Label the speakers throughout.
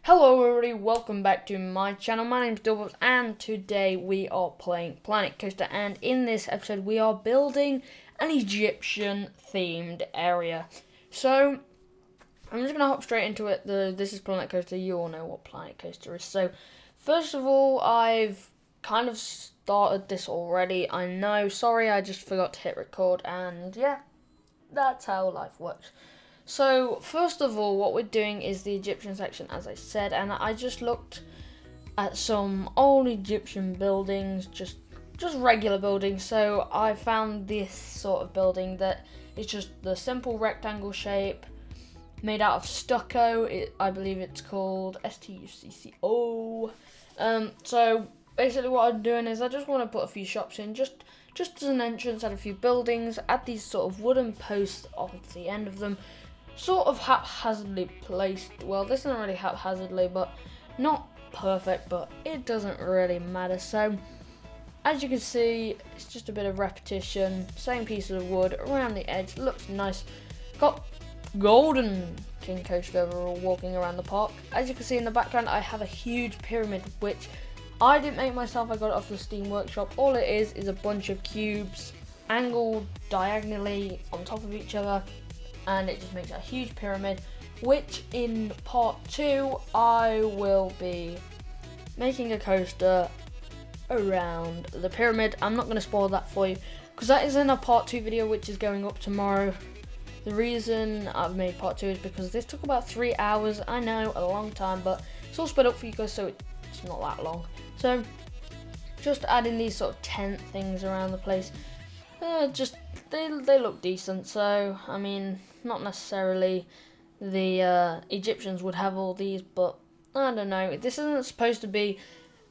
Speaker 1: Hello everybody, welcome back to my channel. My name's Doubles and today we are playing Planet Coaster, and in this episode we are building an Egyptian themed area. So I'm just going to hop straight into it. This is Planet Coaster, you all know what Planet Coaster is. So first of all, I've kind of started this already, I know, sorry, I just forgot to hit record, and yeah, that's how life works. So, first of all, what we're doing is the Egyptian section, as I said, and I just looked at some old Egyptian buildings, just regular buildings. So, I found this sort of building that is just the simple rectangle shape, made out of stucco. I believe it's called Stucco. So, basically what I'm doing is I just want to put a few shops in, just as an entrance, add a few buildings, add these sort of wooden posts off at the end of them. Sort of haphazardly placed. Well, this isn't really haphazardly, but not perfect, but it doesn't really matter. So, as you can see, it's just a bit of repetition. Same piece of wood around the edge. Looks nice. Got golden king coaster overall walking around the park. As you can see in the background, I have a huge pyramid, which I didn't make myself. I got it off the Steam Workshop. All it is a bunch of cubes angled diagonally on top of each other, and it just makes a huge pyramid, which in part 2 I will be making a coaster around the pyramid. I'm not going to spoil that for you because that is in a part 2 video which is going up tomorrow. The reason I've made part 2 is because this took about 3 hours. I know, a long time, but it's all sped up for you guys, so it's not that long. So just adding these sort of tent things around the place. They look decent, so I mean, not necessarily the Egyptians would have all these, but I don't know. This isn't supposed to be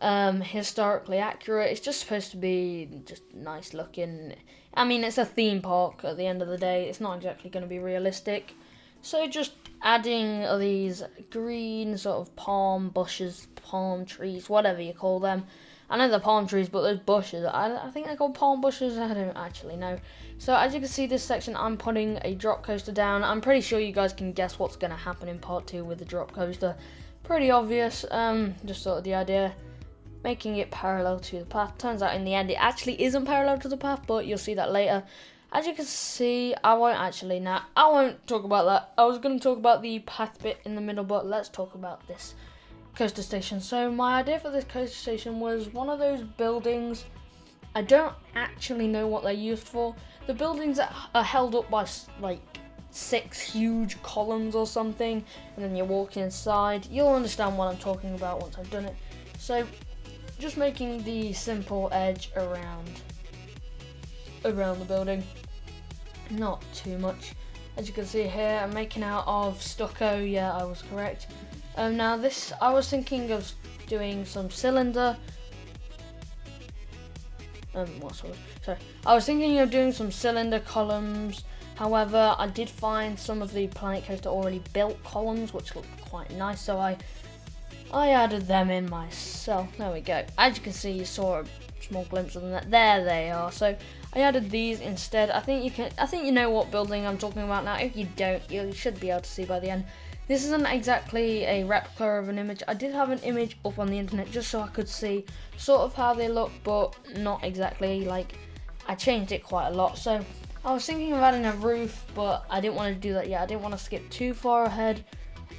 Speaker 1: historically accurate. It's just supposed to be just nice looking. I mean, it's a theme park at the end of the day. It's not exactly going to be realistic. So just adding these green sort of palm bushes, palm trees, whatever you call them. I know they're palm trees, but those bushes, I think they're called palm bushes, I don't actually know. So as you can see, this section, I'm putting a drop coaster down. I'm pretty sure you guys can guess what's going to happen in part 2 with the drop coaster. Pretty obvious, just sort of the idea. Making it parallel to the path. Turns out in the end it actually isn't parallel to the path, but you'll see that later. As you can see, I won't talk about that. I was going to talk about the path bit in the middle, but let's talk about this coaster station. So my idea for this coaster station was one of those buildings. I don't actually know what they're used for. The buildings that are held up by like 6 huge columns or something, and then you walk inside. You'll understand what I'm talking about once I've done it. So just making the simple edge around the building, not too much. As you can see here, I'm making out of stucco. Yeah, I was correct. Now this, I was thinking of doing some cylinder. I was thinking of doing some cylinder columns. However, I did find some of the Planet Coaster already built columns, which look quite nice. So I added them in myself. There we go. As you can see, you saw a small glimpse of them. There they are. So I added these instead. I think you know what building I'm talking about now. If you don't, you should be able to see by the end. This isn't exactly a replica of an image. I did have an image up on the internet just so I could see sort of how they look, but not exactly. Like, I changed it quite a lot. So I was thinking of adding a roof, but I didn't want to do that yet. I didn't want to skip too far ahead.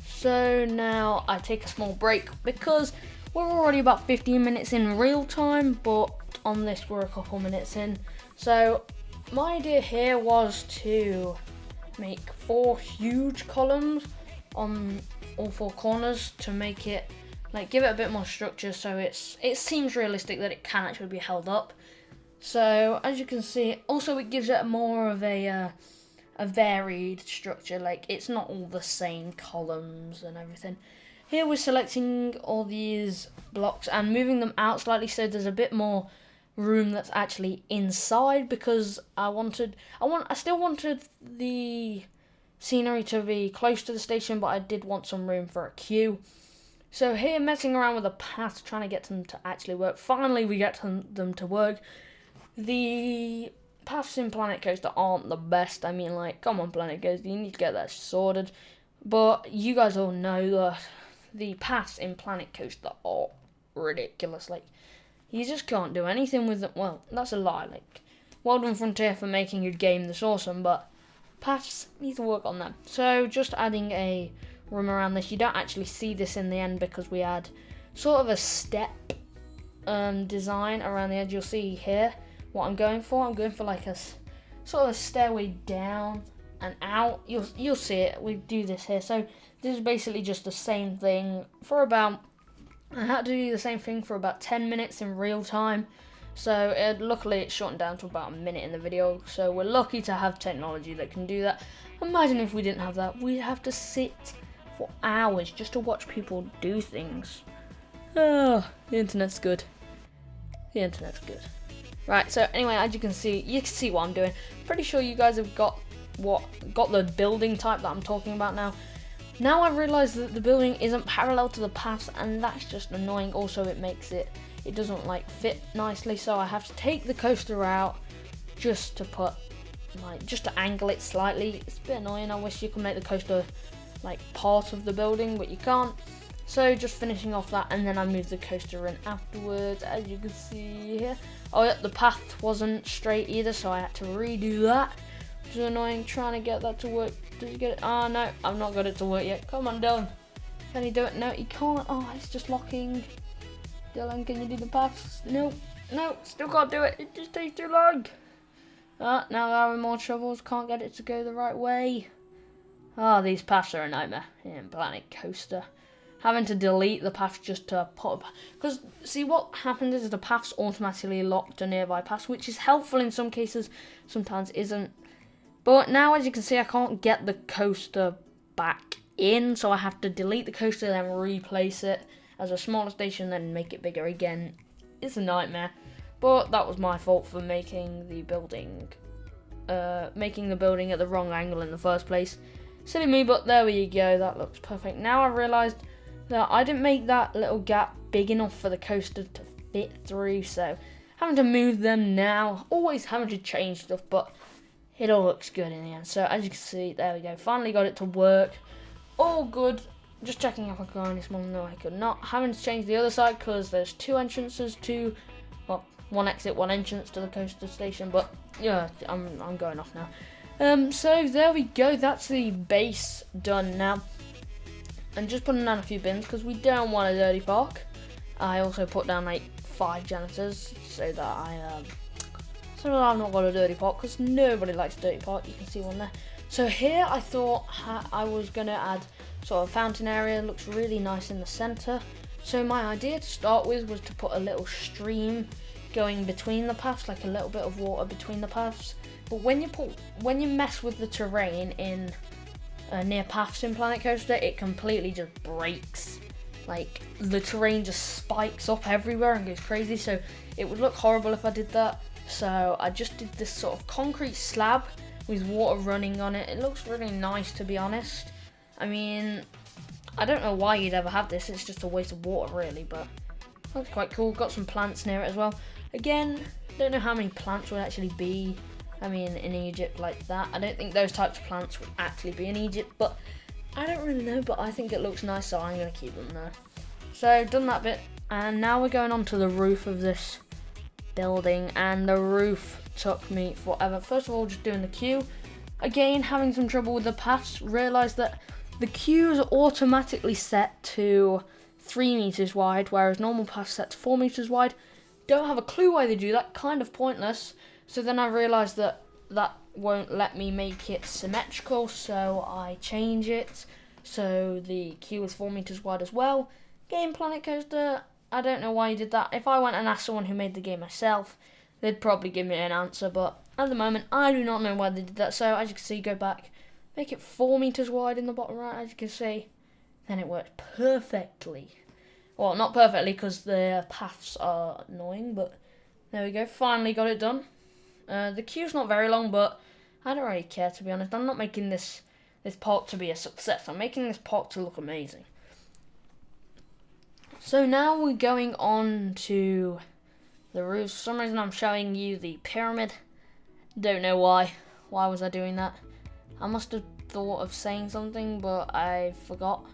Speaker 1: So now I take a small break because we're already about 15 minutes in real time, but on this we're a couple minutes in. So my idea here was to make 4 huge columns on all 4 corners to make it, like, give it a bit more structure, so it seems realistic that it can actually be held up. So as you can see, also it gives it more of a varied structure. Like, it's not all the same columns and everything. Here we're selecting all these blocks and moving them out slightly so there's a bit more room that's actually inside, because I still wanted the scenery to be close to the station, but I did want some room for a queue. So here, messing around with the paths, trying to get them to actually work. Finally, we get them to work. The paths in Planet Coaster aren't the best. I mean, like, come on, Planet Coaster, you need to get that sorted. But you guys all know that the paths in Planet Coaster are ridiculous. Like, you just can't do anything with them. Well, that's a lie. Like, well done Frontier for making a game this awesome, but paths need to work on them. So just adding a room around this. You don't actually see this in the end because we add sort of a step design around the edge. You'll see here what I'm going for. I'm going for like a sort of a stairway down and out. You'll see it. We do this here. So this is basically just the same thing for about. I had to do the same thing for about 10 minutes in real time. So luckily it's shortened down to about a minute in the video. So we're lucky to have technology that can do that. Imagine if we didn't have that. We'd have to sit for hours just to watch people do things. Oh, the internet's good. The internet's good. Right, so anyway, as you can see what I'm doing. Pretty sure you guys have got the building type that I'm talking about now. Now I've realised that the building isn't parallel to the paths, and that's just annoying. Also, it doesn't like fit nicely, so I have to take the coaster out just to angle it slightly. It's a bit annoying. I wish you could make the coaster like part of the building, but you can't. So just finishing off that, and then I move the coaster in afterwards, as you can see here. Oh yeah, the path wasn't straight either, so I had to redo that, which is annoying. Trying to get that to work. Did you get it? Oh no, I've not got it to work yet. Come on, Dylan. Can you do it? No, you can't. Oh, it's just locking. Dylan, can you do the paths? No, still can't do it. It just takes too long. Now they're having more troubles. Can't get it to go the right way. Oh, these paths are a nightmare in Planet Coaster. Having to delete the path just to put, because see what happens is the paths automatically lock to nearby paths, which is helpful in some cases, sometimes isn't. But now, as you can see, I can't get the coaster back in, so I have to delete the coaster, then replace it as a smaller station, then make it bigger again. It's a nightmare, but that was my fault for making the building at the wrong angle in the first place. Silly me, but there we go. That looks perfect. Now I realised that I didn't make that little gap big enough for the coaster to fit through, so having to move them now. Always having to change stuff, but it all looks good in the end. So as you can see, there we go. Finally got it to work. All good. Just checking if I could go any smaller. No, I could not. Having to change the other side because there's two entrances to, well, one exit, one entrance to the coaster station. But yeah, I'm going off now. So there we go. That's the base done now. And just putting down a few bins because we don't want a dirty park. I also put down like 5 janitors so that I've not got a dirty park, because nobody likes a dirty park. You can see one there. So here I thought I was going to add sort of a fountain area. It looks really nice in the centre. So my idea to start with was to put a little stream going between the paths, like a little bit of water between the paths. But when you mess with the terrain in near paths in Planet Coaster, it completely just breaks. Like, the terrain just spikes up everywhere and goes crazy. So it would look horrible if I did that. So I just did this sort of concrete slab with water running on it. It looks really nice, to be honest. I mean, I don't know why you'd ever have this. It's just a waste of water, really, but looks quite cool. Got some plants near it as well. Again, don't know how many plants would actually be, I mean, in Egypt like that. I don't think those types of plants would actually be in Egypt, but I don't really know, but I think it looks nice, so I'm going to keep them there. So, done that bit, and now we're going on to the roof of this building, and the roof took me forever. First of all, just doing the queue. Again, having some trouble with the paths. Realised that the queues are automatically set to 3 meters wide, whereas normal paths set to 4 meters wide. Don't have a clue why they do that, kind of pointless. So then I realised that that won't let me make it symmetrical, so I change it so the queue is 4 meters wide as well. Game Planet Coaster, I don't know why you did that. If I went and asked someone who made the game myself, they'd probably give me an answer, but at the moment I do not know why they did that. So as you can see, go back, make it 4 meters wide in the bottom right, as you can see, then it works perfectly. Well, not perfectly because the paths are annoying, but there we go, finally got it done. The queue's not very long, but I don't really care, to be honest. I'm not making this park to be a success. I'm making this park to look amazing. So now we're going on to the roof. For some reason I'm showing you the pyramid. Don't know why. Why was I doing that? I must have thought of saying something, but I forgot.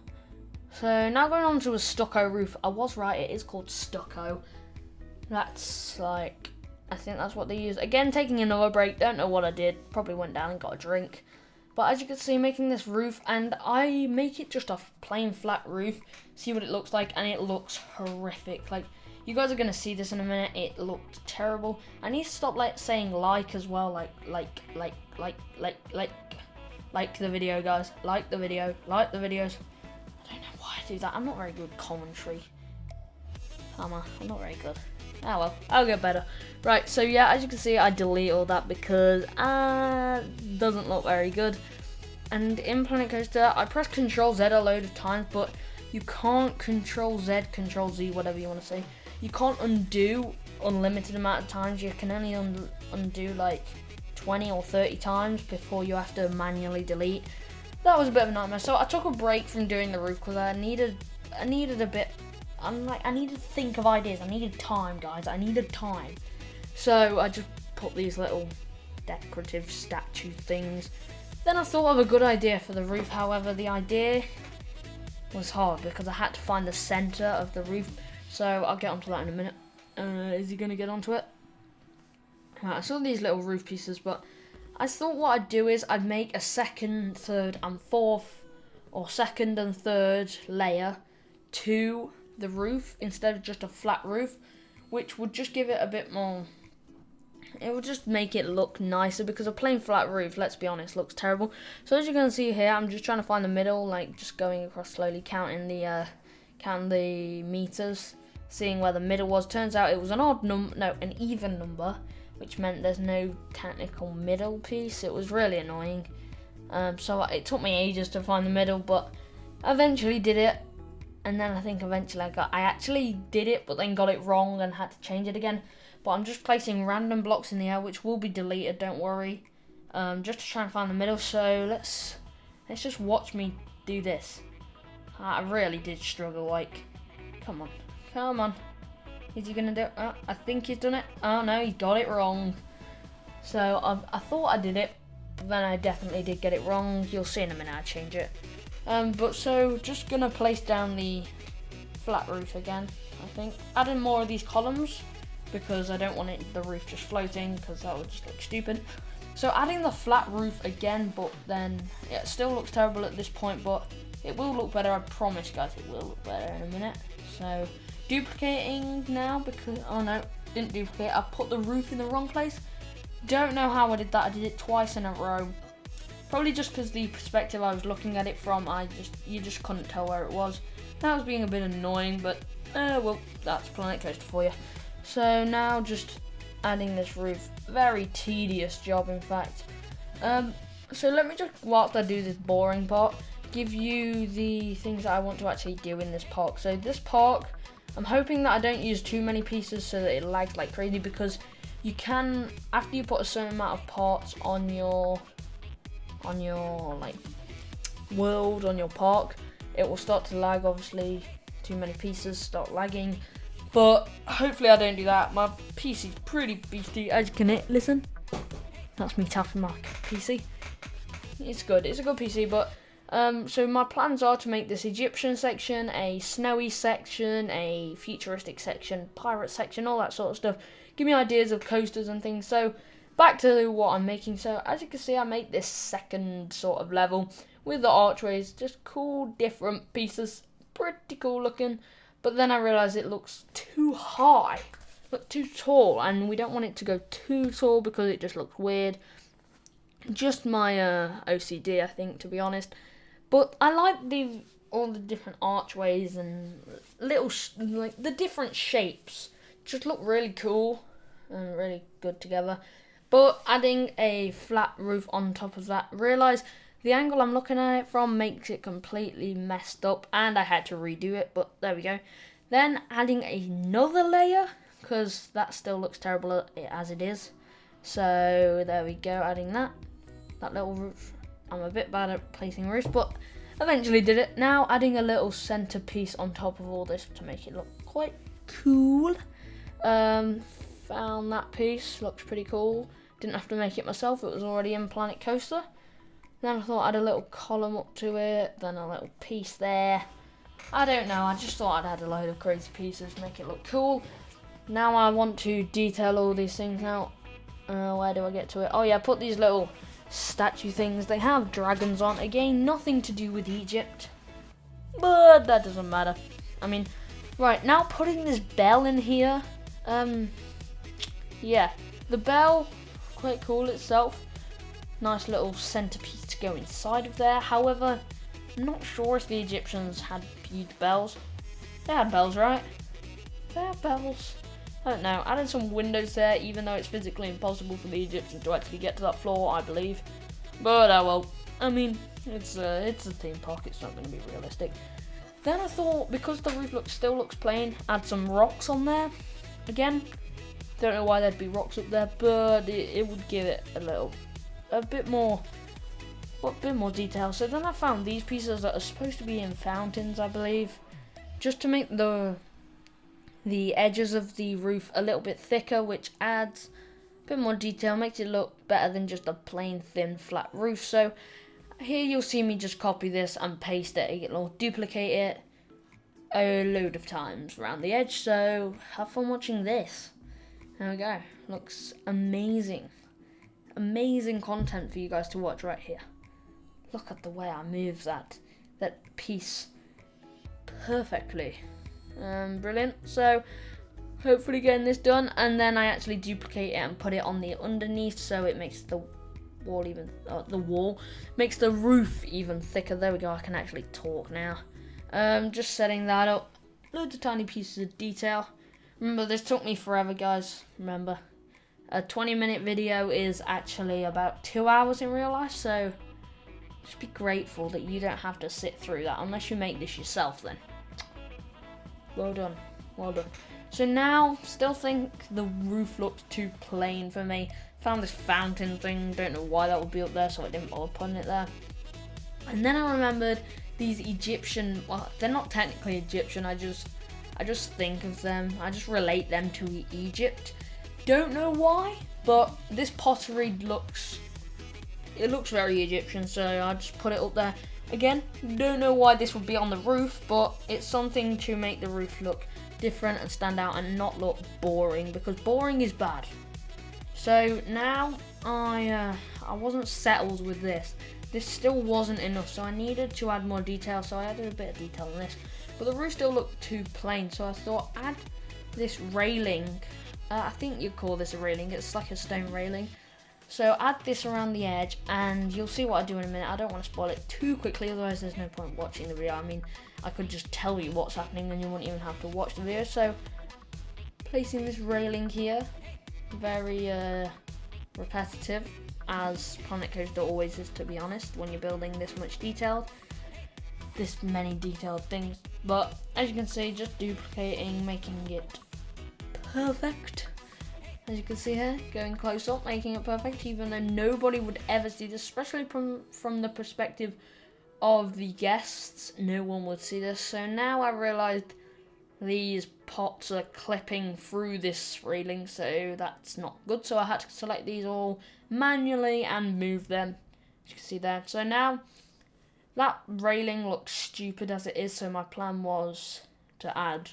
Speaker 1: So now going on to a stucco roof. I was right, it is called stucco. That's like, I think that's what they use. Again, taking another break, don't know what I did. Probably went down and got a drink. But as you can see, making this roof, and I make it just a plain flat roof. See what it looks like, and it looks horrific. Like, you guys are going to see this in a minute. It looked terrible. I need to stop saying like as well. Like the video, guys. Like the video. Like the videos. I don't know why I do that. I'm not very good at commentary. I'm not very good. Oh well, I'll get better. Right, so yeah, as you can see, I delete all that because it doesn't look very good. And in Planet Coaster, I pressed Control Z a load of times, but you can't Control Z, Control Z, whatever you want to say. You can't undo unlimited amount of times. You can only undo like 20 or 30 times before you have to manually delete. That was a bit of a nightmare. So I took a break from doing the roof because I needed a bit. I needed to think of ideas. I needed time, guys. I needed time. So I just put these little decorative statue things. Then I thought of a good idea for the roof. However, the idea was hard because I had to find the center of the roof. So I'll get onto that in a minute. Is he gonna get onto it? Right, I saw these little roof pieces, but I thought what I'd do is I'd make a second, third, and fourth, or second and third layer to the roof instead of just a flat roof, which would just give it a bit more. It would just make it look nicer because a plain flat roof, let's be honest, looks terrible. So as you can see here, I'm just trying to find the middle, like just going across slowly, counting the meters, seeing where the middle was. Turns out it was an even number, which meant there's no technical middle piece. It was really annoying. So it took me ages to find the middle, but I eventually did it. And then I think eventually I actually did it, but then got it wrong and had to change it again. But I'm just placing random blocks in the air, which will be deleted, don't worry. Just to try and find the middle. So let's just watch me do this. I really did struggle, like, come on. Is he gonna do it? I think he's done it. Oh no, he got it wrong. So I thought I did it, but then I definitely did get it wrong. You'll see in a minute I change it. But so just gonna place down the flat roof again, I think. Adding more of these columns because I don't want the roof just floating because that would just look stupid. So adding the flat roof again, but then it still looks terrible at this point, but it will look better, I promise guys, it will look better in a minute. So duplicating now because, oh no, didn't duplicate, I put the roof in the wrong place. Don't know how I did that, I did it twice in a row. Probably just because the perspective I was looking at it from, you just couldn't tell where it was. That was being a bit annoying, but well, that's Planet Coaster for you. So now just adding this roof, very tedious job in fact. So let me just, whilst I do this boring part, give you the things that I want to actually do in this park. So this park, I'm hoping that I don't use too many pieces so that it lags like crazy, because you can, after you put a certain amount of parts on your like world, on your park, it will start to lag. Obviously too many pieces start lagging, but hopefully I don't do that. My PC's pretty beefy, as you can listen, that's me tapping my PC. It's good, it's a good PC. But so my plans are to make this Egyptian section, a snowy section, a futuristic section, pirate section, all that sort of stuff. Give me ideas of coasters and things. So back to what I'm making. So as you can see, I make this second sort of level with the archways, just cool different pieces, pretty cool looking. But then I realised it looks too high, too tall, and we don't want it to go too tall because it just looks weird. Just my OCD, I think, to be honest. But I like all the different archways and little like the different shapes. Just look really cool and really good together. But adding a flat roof on top of that, realise the angle I'm looking at it from makes it completely messed up, and I had to redo it, but there we go. Then adding another layer, because that still looks terrible as it is. So there we go, adding that little roof. I'm a bit bad at placing roofs, but eventually did it. Now adding a little centerpiece on top of all this to make it look quite cool. Found that piece, looks pretty cool. Didn't have to make it myself, it was already in Planet Coaster. Then I thought I'd add a little column up to it, then a little piece there. I don't know, I just thought I'd add a load of crazy pieces, make it look cool. Now I want to detail all these things out. Where do I get to it? Oh yeah, put these little statue things. They have dragons on. Again, nothing to do with Egypt, but that doesn't matter. I mean, right, now putting this bell in here. Yeah, the bell, quite cool itself. Nice little centerpiece to go inside of there. However, I'm not sure if the Egyptians had huge bells. They had bells, right? They had bells. I don't know. Added some windows there, even though it's physically impossible for the Egyptians to actually get to that floor, I believe. But well, I mean, it's a theme park. It's not going to be realistic. Then I thought, because the roof still looks plain, add some rocks on there. Again, don't know why there'd be rocks up there, but it would give it a bit more detail. So then I found these pieces that are supposed to be in fountains, I believe, just to make the edges of the roof a little bit thicker, which adds a bit more detail, makes it look better than just a plain thin flat roof. So here you'll see me just copy this and paste it. It'll duplicate it a load of times around the edge. So have fun watching this. There we go. Looks amazing. Amazing content for you guys to watch right here. Look at the way I move that piece perfectly. Brilliant. So hopefully getting this done, and then I actually duplicate it and put it on the underneath, so it makes the wall makes the roof even thicker. There we go. I can actually talk now. Just setting that up. Loads of tiny pieces of detail. Remember, this took me forever, guys. Remember, a 20-minute video is actually about 2 hours in real life, so just be grateful that you don't have to sit through that unless you make this yourself. Then well done, well done. So now, still think the roof looks too plain for me. Found this fountain thing, don't know why that would be up there, so I didn't bother putting it there. And then I remembered these Egyptian, well, they're not technically Egyptian, I just think of them, I just relate them to Egypt. Don't know why, but this pottery looks very Egyptian, so I just put it up there. Again, don't know why this would be on the roof, but it's something to make the roof look different and stand out and not look boring, because boring is bad. So now I wasn't settled with this. This still wasn't enough, so I needed to add more detail, so I added a bit of detail on this. But the roof still looked too plain, so I thought add this railing. I think you'd call this a railing. It's like a stone railing. So add this around the edge, and you'll see what I do in a minute. I don't want to spoil it too quickly, otherwise there's no point watching the video. I mean, I could just tell you what's happening and you wouldn't even have to watch the video. So placing this railing here, very repetitive, as Planet Coaster always is, to be honest, when you're building this many detailed things. But as you can see, just duplicating, making it perfect. As you can see here, going close up, making it perfect, even though nobody would ever see this, especially from the perspective of the guests. No one would see this. So now I realised these pots are clipping through this railing, so that's not good. So I had to select these all manually and move them, as you can see there. So now that railing looks stupid as it is, so my plan was to add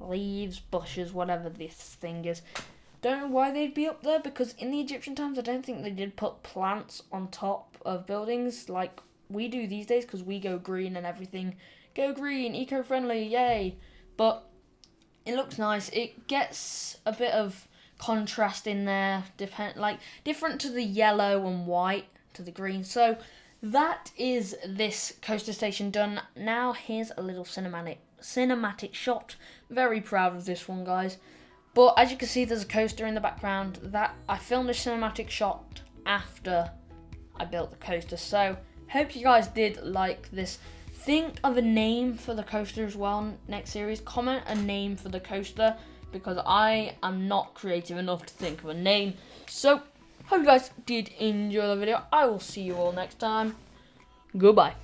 Speaker 1: leaves, bushes, whatever this thing is. Don't know why they'd be up there, because in the Egyptian times I don't think they did put plants on top of buildings like we do these days, because we go green and everything. Go green, eco-friendly, yay. But it looks nice. It gets a bit of contrast in there, different to the yellow and white to the green. So that is this coaster station done. Now here's a little cinematic shot. Very proud of this one, guys. But as you can see, there's a coaster in the background. That I filmed a cinematic shot after I built the coaster. So hope you guys did like this. Think of a name for the coaster as well next series. Comment a name for the coaster, because I am not creative enough to think of a name. So hope you guys did enjoy the video. I will see you all next time. Goodbye.